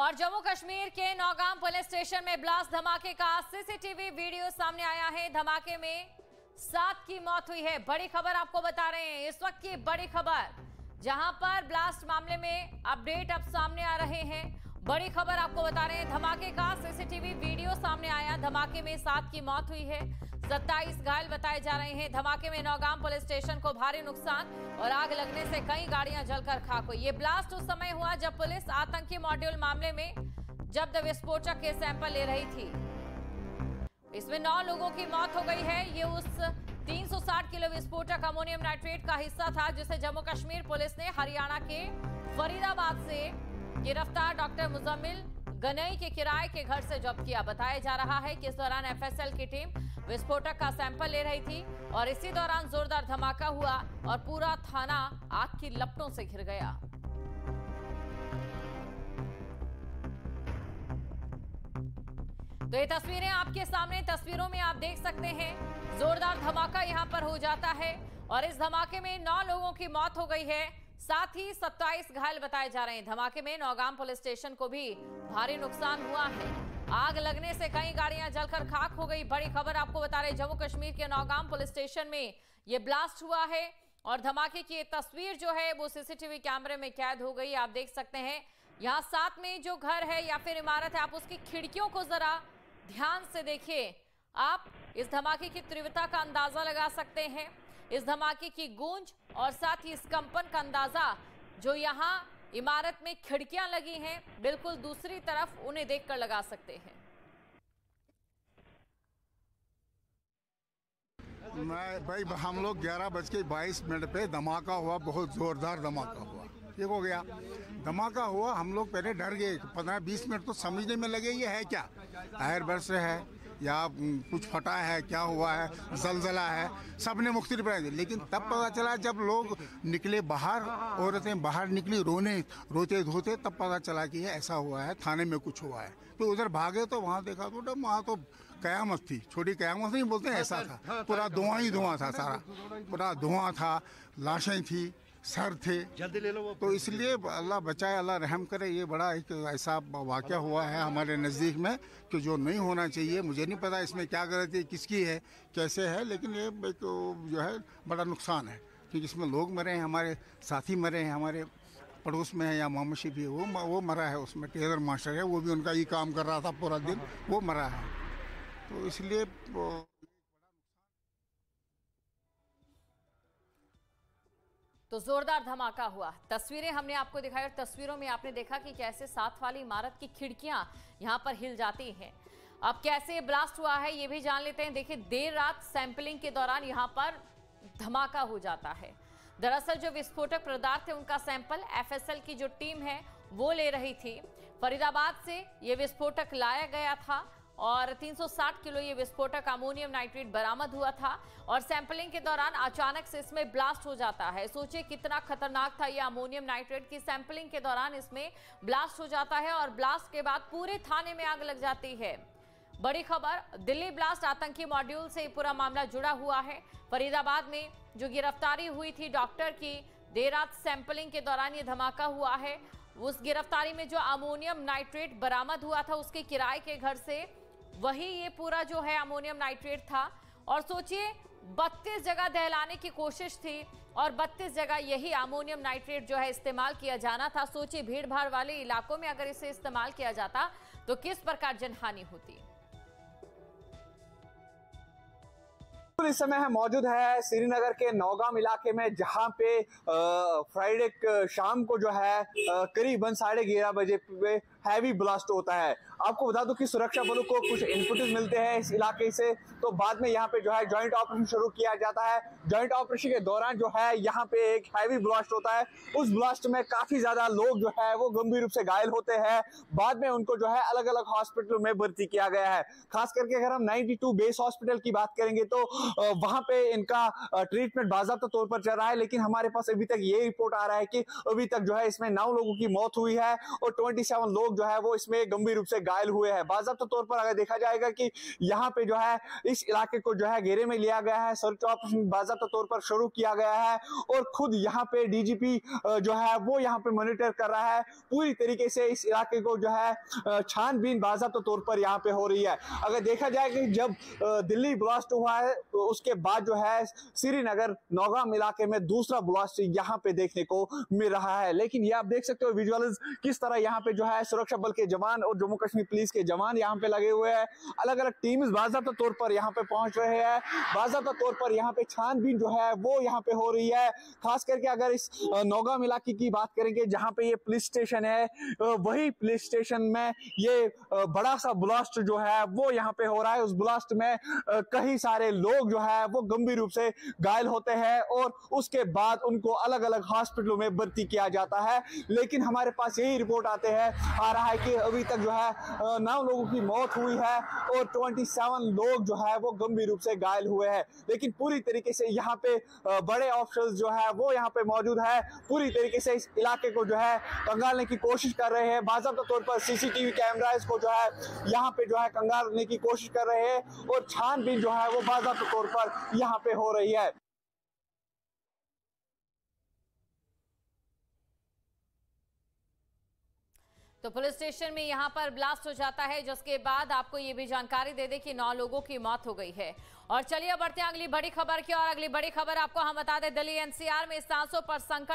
और जम्मू कश्मीर के Nowgam police station में ब्लास्ट धमाके का सीसीटीवी वीडियो सामने आया है। धमाके में 7 की मौत हुई है। बड़ी खबर आपको बता रहे हैं, इस वक्त की बड़ी खबर, जहां पर ब्लास्ट मामले में अपडेट अब सामने आ रहे हैं। बड़ी खबर आपको बता रहे हैं, धमाके का सीसीटीवी वीडियो सामने आया। धमाके में 7 की मौत हुई है, 27 घायल बताए जा रहे हैं। धमाके में नौगाम पुलिस स्टेशन को भारी नुकसान और आग लगने से कई गाड़ियां जलकर खाक हुई। ये ब्लास्ट उस समय हुआ जब पुलिस आतंकी मॉड्यूल मामले में जब्त विस्फोटक के सैंपल ले रही थी। इसमें 9 लोगों की मौत हो गई है। ये उस 360 किलो विस्फोटक अमोनियम नाइट्रेट का हिस्सा था जिसे जम्मू कश्मीर पुलिस ने हरियाणा के फरीदाबाद से गिरफ्तार डॉक्टर मुजम्मिल गनई के किराए के घर से जब्त किया। बताया जा रहा है कि इस दौरान एफएसएल की टीम विस्फोटक का सैंपल ले रही थी और इसी दौरान जोरदार धमाका हुआ और पूरा थाना आग की लपटों से घिर गया। तो ये तस्वीरें आपके सामने, तस्वीरों में आप देख सकते हैं, जोरदार धमाका यहां पर हो जाता है और इस धमाके में 9 लोगों की मौत हो गई है, साथ ही 27 घायल बताए जा रहे हैं। धमाके में नौगाम पुलिस स्टेशन को भी भारी नुकसान हुआ है। आग लगने से कई गाड़ियां जलकर खाक हो गई। बड़ी खबर आपको बता रहे, जम्मू कश्मीर के नौगाम पुलिस स्टेशन में यह ब्लास्ट हुआ है और धमाके की तस्वीर जो है वो सीसीटीवी कैमरे में कैद हो गई। आप देख सकते हैं यहां साथ में जो घर है या फिर इमारत है, आप उसकी खिड़कियों को जरा ध्यान से देखिए। आप इस धमाके की तीव्रता का अंदाजा लगा सकते हैं, इस धमाके की गूंज और साथ ही इस कंपन का अंदाजा जो यहाँ इमारत में खिड़कियां लगी हैं बिल्कुल दूसरी तरफ, उन्हें देखकर लगा सकते हैं। भाई हम लोग 11:22 पे धमाका हुआ, बहुत जोरदार धमाका हुआ। ठीक हो गया, धमाका हुआ, हम लोग पहले डर गए। 15-20 मिनट तो समझने में लगे ये है क्या, एयर बर्स्ट है या कुछ फटा है, क्या हुआ है, जलजला है, सबने मुख्तलिफ राय दी। लेकिन तब पता चला जब लोग निकले बाहर, औरतें बाहर निकली रोते धोते, तब पता चला कि ये ऐसा हुआ है, थाने में कुछ हुआ है। तो उधर भागे तो वहाँ देखा तो वहाँ तो कयामत थी, छोटी कयामत नहीं बोलते हैं, ऐसा था। पूरा धुआं ही धुआं था, सारा पूरा धुआं था, लाशें थी, सर थे। जल्दी ले लो वो। तो इसलिए अल्लाह बचाए, अल्लाह रहम करे। ये बड़ा एक ऐसा वाक़या हुआ है हमारे नज़दीक में कि जो नहीं होना चाहिए। मुझे नहीं पता इसमें क्या गलती किसकी है, कैसे है, लेकिन ये एक जो है बड़ा नुकसान है क्योंकि इसमें लोग मरे हैं, हमारे साथी मरे हैं, हमारे पड़ोस में है या मामूशी भी वो मरा है। उसमें टेलर मास्टर है, वो भी उनका ही काम कर रहा था पूरा दिन, वो मरा है। तो इसलिए तो जोरदार धमाका हुआ। तस्वीरें हमने आपको दिखाई और तस्वीरों में आपने देखा कि कैसे साथ वाली इमारत की खिड़कियां यहां पर हिल जाती हैं। अब कैसे ब्लास्ट हुआ है ये भी जान लेते हैं। देखिए, देर रात सैंपलिंग के दौरान यहां पर धमाका हो जाता है। दरअसल जो विस्फोटक पदार्थ है उनका सैंपल एफएसएल की जो टीम है वो ले रही थी। फरीदाबाद से ये विस्फोटक लाया गया था और 360 किलो ये विस्फोटक अमोनियम नाइट्रेट बरामद हुआ था और सैंपलिंग के दौरान अचानक से इसमें ब्लास्ट हो जाता है। सोचिए कितना खतरनाक था ये अमोनियम नाइट्रेट की सैंपलिंग के दौरान इसमें ब्लास्ट हो जाता है और ब्लास्ट के बाद पूरे थाने में आग लग जाती है। बड़ी खबर, दिल्ली ब्लास्ट आतंकी मॉड्यूल से पूरा मामला जुड़ा हुआ है। फरीदाबाद में जो गिरफ्तारी हुई थी डॉक्टर की, देर रात सैंपलिंग के दौरान ये धमाका हुआ है। उस गिरफ्तारी में जो अमोनियम नाइट्रेट बरामद हुआ था उसके किराए के घर से वही ये पूरा जो है अमोनियम नाइट्रेट था। और सोचिए 32 जगह दहलाने की कोशिश थी और 32 जगह यही अमोनियम नाइट्रेट जो है इस्तेमाल किया जाना था। सोचिए भीड़ भाड़ वाले इलाकों में अगर इसे इस्तेमाल किया जाता तो किस प्रकार जनहानि होती। इस समय है मौजूद है श्रीनगर के नौगाम इलाके में, जहां पे फ्राइडे शाम को जो है करीबन 11:30 बजे पे हैवी ब्लास्ट होता है। आपको बता दूं कि सुरक्षा बलों को कुछ इनपुट्स मिलते हैं इस इलाके से, तो बाद में यहाँ पे जो है जॉइंट ऑपरेशन शुरू किया जाता है। जॉइंट ऑपरेशन के दौरान जो है यहाँ पे एक हैवी ब्लास्ट होता है। उस ब्लास्ट में काफी ज्यादा लोग जो है वो गंभीर रूप से घायल होते हैं। बाद में उनको जो है अलग अलग हॉस्पिटल में भर्ती किया गया है। खास करके अगर हम 92 बेस हॉस्पिटल की बात करेंगे तो वहां पे इनका ट्रीटमेंट बाज़ाब्ता तौर पर चल रहा है। लेकिन हमारे पास अभी तक ये रिपोर्ट आ रहा है कि अभी तक जो है इसमें 9 लोगों की मौत हुई है और 27 लोग लोग जो है वो इसमें गंभीर रूप से घायल हुए हैं। बाज़ाब्ता तौर पर अगर देखा जाएगा कि यहाँ पे जो है इस इलाके को जो है घेरे में लिया गया है, सर्च ऑपरेशन बाज़ाब्ता तौर पर शुरू किया गया है और खुद यहाँ पे डीजीपी जो है वो यहाँ पे मॉनिटर कर रहा है। पूरी तरीके से इस इलाके को जो है छानबीन बाज़ाब्ता तौर पर यहाँ पे हो रही है। अगर देखा जाए कि जब दिल्ली ब्लास्ट हुआ है तो उसके बाद जो है श्रीनगर नौगाम इलाके में दूसरा ब्लास्ट यहाँ पे देखने को मिल रहा है। लेकिन ये आप देख सकते हो विजुअल्स किस तरह यहाँ पे जो है सुरक्षा बल के जवान और जम्मू कश्मीर पुलिस के जवान यहाँ पे लगे हुए हैं। अलग अलग टीम्स बाज़ाब्ता तौर पर यहाँ पे पहुंच रहे हैं। बाज़ाब्ता तौर पर यहाँ पे छानबीन जो है वो यहाँ पे हो रही है। खास करके अगर इस नौगाम इलाके की बात करेंगे जहाँ पे ये पुलिस स्टेशन है, वही पुलिस स्टेशन में ये बड़ा सा ब्लास्ट जो है वो यहाँ पे हो रहा है। उस ब्लास्ट में कई सारे लोग जो है वो गंभीर रूप से घायल होते हैं और उसके बाद उनको अलग अलग हॉस्पिटलों में भर्ती किया जाता है। लेकिन हमारे पास यही रिपोर्ट आ रहा है कि अभी तक जो है 9 लोगों की मौत हुई है और 27 लोग जो है वो गंभीर रूप से घायल हुए हैं। लेकिन पूरी तरीके से यहाँ पे बड़े ऑफिसर्स जो है वो यहाँ पे मौजूद है, पूरी तरीके से इस इलाके को जो है कंगालने की कोशिश कर रहे हैं। बाज़ाब्ता तौर पर सीसीटीवी कैमरास को जो है यहाँ पे जो है कंगालने की कोशिश कर रहे हैं और छानबीन जो है वो बाज़ाब्ता तौर पर यहाँ पे हो रही है। तो पुलिस स्टेशन में यहां पर ब्लास्ट हो जाता है, जिसके बाद आपको ये भी जानकारी दे दें कि 9 लोगों की मौत हो गई है। और चलिए बढ़ते हैं अगली बड़ी खबर की और अगली बड़ी खबर आपको हम बता दें, दिल्ली एनसीआर में सांसों पर संकट